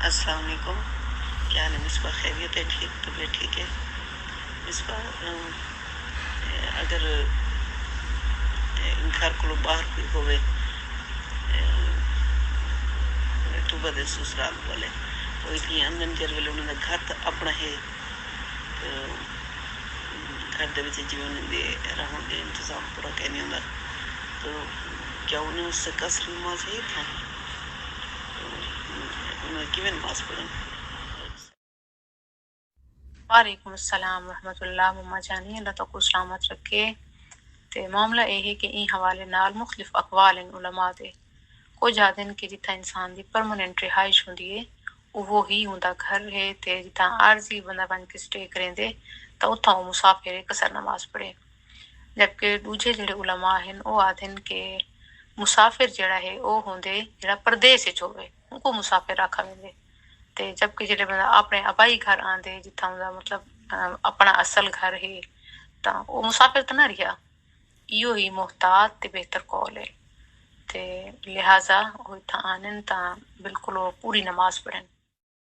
السلام علیکم. کیا حال ہے مصباح؟ خیریت ہے؟ ٹھیک؟ طبیعت ٹھیک ہے مصباح؟ اگر گھر کو باہر کوئی ہوئے تو بڑے سسرال والے وہ اتنی اندن جر ویلے انہوں نے گھر تو اپنا ہے گھر دے وچ جی انہوں نے رہن دے انتظام پورا کہنے ہوتا تو کیا انہیں اس سے قصر نماز ہے تھا انہوں نے کیویں نماز پڑھن؟ وعلیکم السلام ورحمۃ اللہ. مما جانی اللہ تو کو سلامت رکھے. تے معاملہ یہ ہے کہ این حوالے نال مختلف اقوال ہیں علماء دے. کچھ آدھن کہ جتھا انسان دی پرماننٹ رہائش ہوندی ہے وہ ہی ہوندا گھر ہے تے جتھا عارضی بندہ بن کے سٹے کریں دے تا اتھا وہ مسافر قصر نماز پڑھے. جبکہ دوجے جڑے علماء ہیں وہ آدھن کہ مسافر جڑا ہے وہ ہوندے جڑا پردیس وچ ہوے ان کو مسافر آکھا ویندے. تے جبکہ جڑے بندہ اپنے آبائی گھر آندے جتھا دا مطلب اپنا اصل گھر ہے تا وہ مسافر تو نہ رہیا. ایو ہی محتاط تے بہتر قول ہے تے لہٰذا وہ اتھا آنن تا بالکل وہ پوری نماز پڑھن.